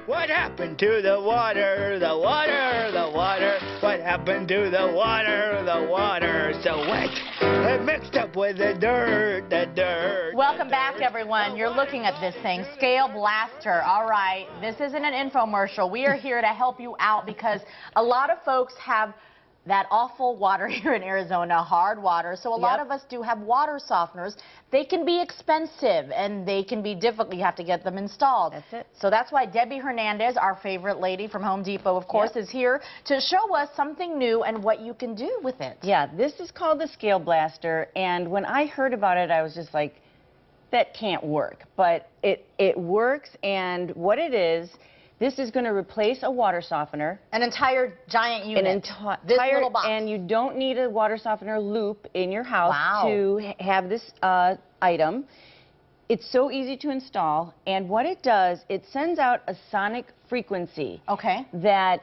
What happened to the water, the water, the water? What happened to the water, the water? So wet, it mixed up with the dirt, the dirt. Welcome back, everyone. You're looking at this thing, ScaleBlaster. All right, this isn't an infomercial. We are here to help you out because a lot of folks have that awful water here in Arizona, hard water. So a lot of us do have water softeners. They can be expensive and they can be difficult. You have to get them installed. That's it. So that's why Debbie Hernandez, our favorite lady from Home Depot, of course, is here to show us something new and what you can do with it. Yeah, this is called the ScaleBlaster, and when I heard about it, I was just like, that can't work. But it works, and what it is, this is going to replace a water softener. An entire giant unit. This little box. And you don't need a water softener loop in your house to have this item. It's so easy to install, and what it does, it sends out a sonic frequency that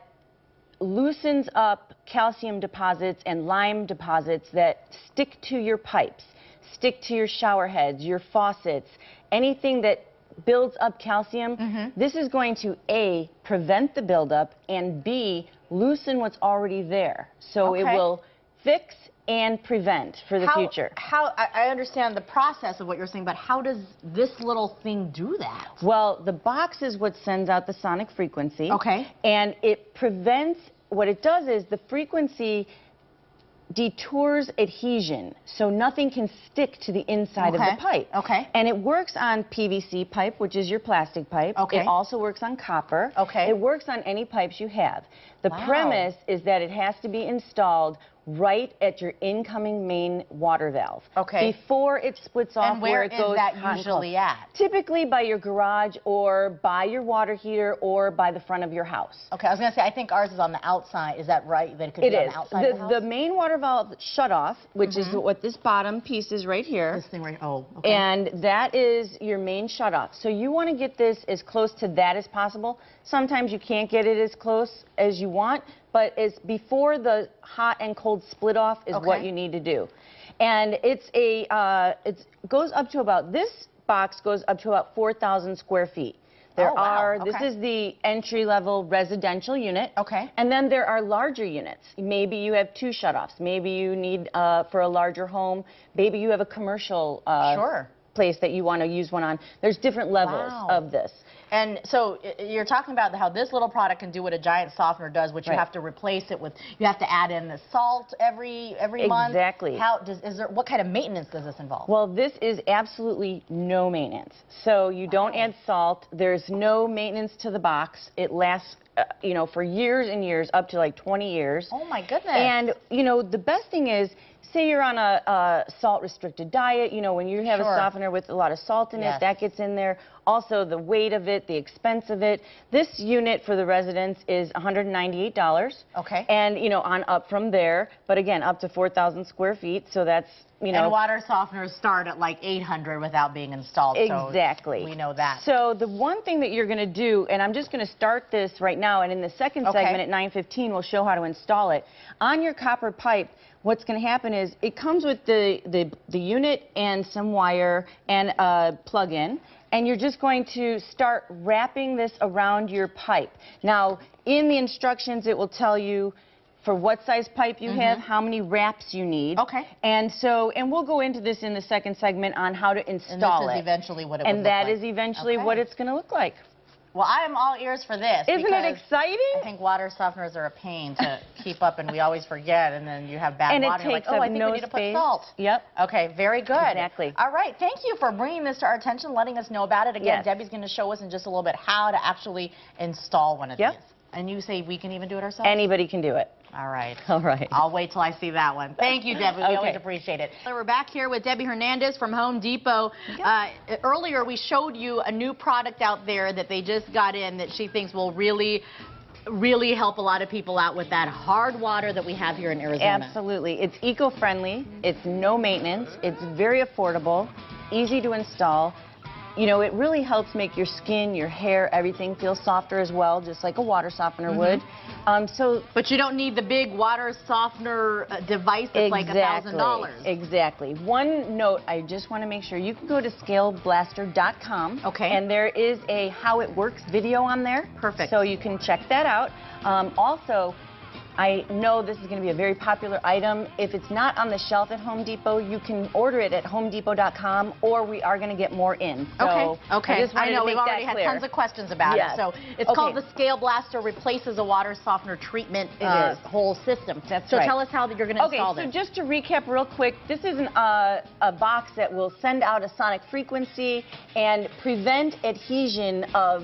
loosens up calcium deposits and lime deposits that stick to your pipes, stick to your shower heads, your faucets, anything that builds up calcium. This is going to A, prevent the buildup, and B, loosen what's already there. So it will fix and prevent for the future. I understand the process of what you're saying, but how does this little thing do that? Well, the box is what sends out the sonic frequency. And it prevents, what it does is the frequency detours adhesion, so nothing can stick to the inside of the pipe. And it works on PVC pipe, which is your plastic pipe. It also works on copper. It works on any pipes you have. The premise is that it has to be installed right at your incoming main water valve before it splits off. And where it goes is that usually at? Typically by your garage or by your water heater or by the front of your house. I was going to say, I think ours is on the outside. Is that right? That it could be on the outside of the house? The main water valve shutoff, which is what this bottom piece is right here. This thing right, And that is your main shutoff. So you want to get this as close to that as possible. Sometimes you can't get it as close as you want, but it's before the hot and cold split off is what you need to do. And it's it goes up to about, this box goes up to about 4,000 square feet. This is the entry-level residential unit. And then there are larger units. Maybe you have 2 shutoffs. Maybe you need, for a larger home, maybe you have a commercial place that you want to use one on. There's different levels of this. And so you're talking about how this little product can do what a giant softener does, which you have to replace it with. You have to add in the salt every month. Exactly. What kind of maintenance does this involve? Well, this is absolutely no maintenance. So you don't add salt. There's no maintenance to the box. It lasts for years and years, up to like 20 years. Oh my goodness. And the best thing is, say you're on a salt-restricted diet, when you have a softener with a lot of salt in it, that gets in there. Also, the weight of it, the expense of it. This unit for the residents is $198. And, on up from there. But again, up to 4,000 square feet. So that's, And water softeners start at like 800 without being installed. Exactly. So we know that. So the one thing that you're going to do, and I'm just going to start this right now, and in the second segment at 9:15, we'll show how to install it. On your copper pipe, what's going to happen is it comes with the unit and some wire and a plug-in, and you're just going to start wrapping this around your pipe. Now, in the instructions, it will tell you for what size pipe you have, how many wraps you need. And we'll go into this in the second segment on how to install it. And this is eventually what it will look like. And that is eventually what it's going to look like. Well, I am all ears for this. Isn't it exciting? I think water softeners are a pain to keep up, and we always forget, and then you have bad water. And it takes up I think we need to put salt. Okay, very good. Exactly. All right, thank you for bringing this to our attention, letting us know about it. Again, Debbie's going to show us in just a little bit how to actually install one of these. And you say we can even do it ourselves? Anybody can do it. All right. All right. I'll wait till I see that one. Thank you, Debbie. We always appreciate it. So we're back here with Debbie Hernandez from Home Depot. Earlier, we showed you a new product out there that they just got in that she thinks will really help a lot of people out with that hard water that we have here in Arizona. Absolutely. It's eco-friendly. It's no maintenance. It's very affordable, easy to install. you know, it really helps make your skin, your hair, everything feel softer as well, just like a water softener would. But you don't need the big water softener device that's like $1,000. Exactly. One note, I just want to make sure, you can go to ScaleBlaster.com. Okay. And there is a how it works video on there. Perfect. So you can check that out. Also, I know this is going to be a very popular item. If it's not on the shelf at Home Depot, you can order it at HomeDepot.com, or we are going to get more in. So okay. I know we've already had tons of questions about it. So it's called the ScaleBlaster. Replaces a water softener treatment whole system. That's so right. tell us how you're going to install this. So just to recap real quick, this is a box that will send out a sonic frequency and prevent adhesion of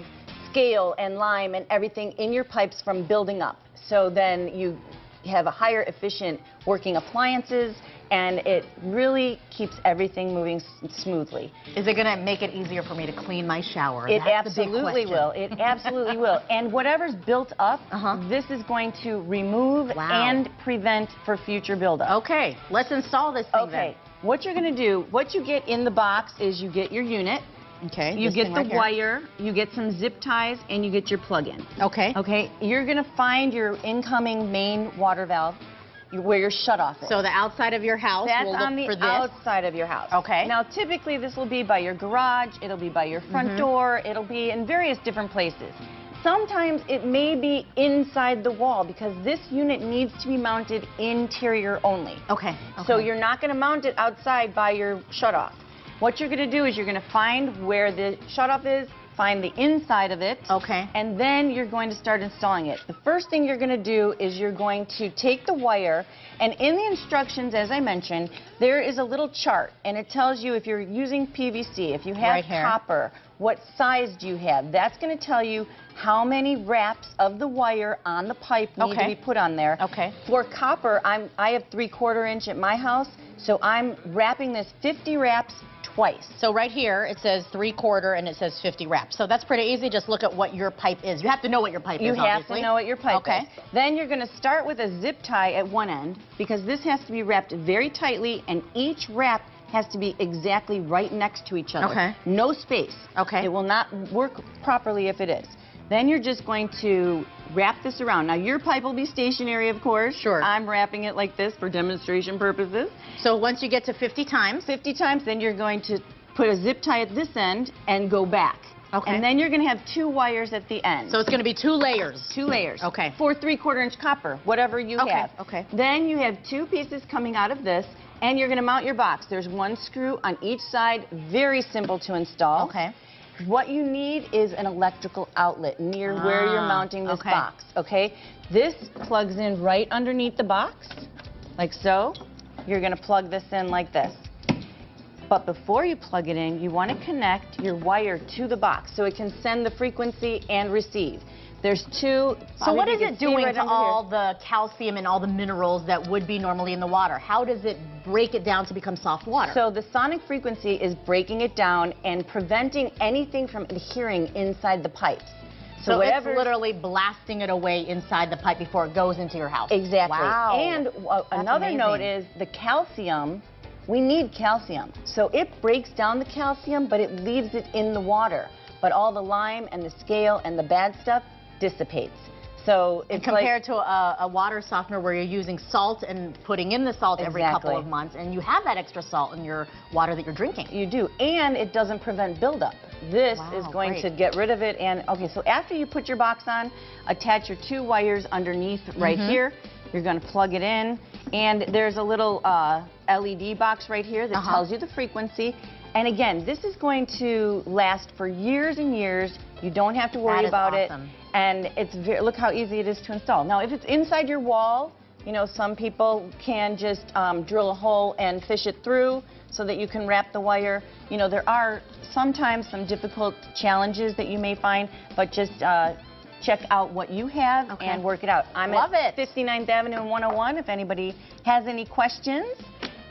scale and lime and everything in your pipes from building up. So then you have a higher efficient working appliances, and it really keeps everything moving smoothly. Is it going to make it easier for me to clean my shower? It absolutely will. It absolutely will. And whatever's built up, this is going to remove and prevent for future buildup. Okay, let's install this thing then. What you're going to do, what you get in the box is you get your unit. Okay. You get the wire, you get some zip ties, and you get your plug-in. Okay. Okay. You're going to find your incoming main water valve where your shutoff is. So the outside of your house. That's we'll on the look for outside of your house. Okay. Now, typically, this will be by your garage. It'll be by your front door. It'll be in various different places. Sometimes it may be inside the wall because this unit needs to be mounted interior only. Okay. So you're not going to mount it outside by your shutoff. What you're going to do is you're going to find where the shutoff is, find the inside of it, and then you're going to start installing it. The first thing you're going to do is you're going to take the wire, and in the instructions, as I mentioned, there is a little chart, and it tells you if you're using PVC, if you have copper, what size do you have. That's going to tell you how many wraps of the wire on the pipe need to be put on there. For copper, I have 3/4 inch at my house, so I'm wrapping this 50 wraps twice. So right here it says 3/4 and it says 50 wraps. So that's pretty easy. Just look at what your pipe is. You have to know what your pipe is, obviously. You have to know what your pipe is. Then you're going to start with a zip tie at one end because this has to be wrapped very tightly, and each wrap has to be exactly right next to each other. No space. It will not work properly if it is. Then you're just going to wrap this around. Now, your pipe will be stationary, of course. I'm wrapping it like this for demonstration purposes. So once you get to 50 times? 50 times, then you're going to put a zip tie at this end and go back. And then you're going to have 2 wires at the end. So it's going to be 2 layers? 2 layers. For 3/4 inch copper, whatever you have. Then you have 2 pieces coming out of this, and you're going to mount your box. There's 1 screw on each side, very simple to install. What you need is an electrical outlet near where you're mounting this box, This plugs in right underneath the box, like so. You're going to plug this in like this. But before you plug it in, you want to connect your wire to the box so it can send the frequency and receive. There's 2. So what is it doing to all the calcium and all the minerals that would be normally in the water? How does it break it down to become soft water? So the sonic frequency is breaking it down and preventing anything from adhering inside the pipes. So it's literally blasting it away inside the pipe before it goes into your house. Exactly. Wow. And another note is the calcium. We need calcium. So it breaks down the calcium, but it leaves it in the water. But all the lime and the scale and the bad stuff dissipates. So it's compared to a water softener where you're using salt and putting in the salt every couple of months, and you have that extra salt in your water that you're drinking. You do, and it doesn't prevent buildup. This is going to get rid of it. And so after you put your box on, attach your 2 wires underneath right here. You're going to plug it in, and there's a little LED box right here that tells you the frequency. And again, this is going to last for years and years. You don't have to worry about it. And it's look how easy it is to install. Now, if it's inside your wall, you know, some people can just drill a hole and fish it through so that you can wrap the wire. You know, there are sometimes some difficult challenges that you may find, but just check out what you have and work it out. I'm at 59th Avenue and 101 if anybody has any questions.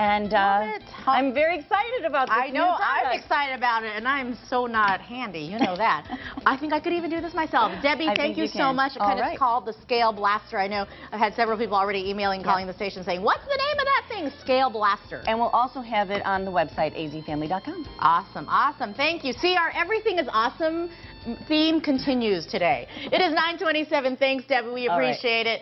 And I'm very excited about this. I know, new product. I'm excited about it, and I'm so not handy. You know that. I think I could even do this myself. Debbie, thank you so much. It's called the ScaleBlaster. I know I've had several people already emailing, calling the station saying, what's the name of that thing? ScaleBlaster. And we'll also have it on the website, azfamily.com. Awesome, awesome. Thank you. See, our Everything is Awesome theme continues today. It is 9:27. Thanks, Debbie. We appreciate it.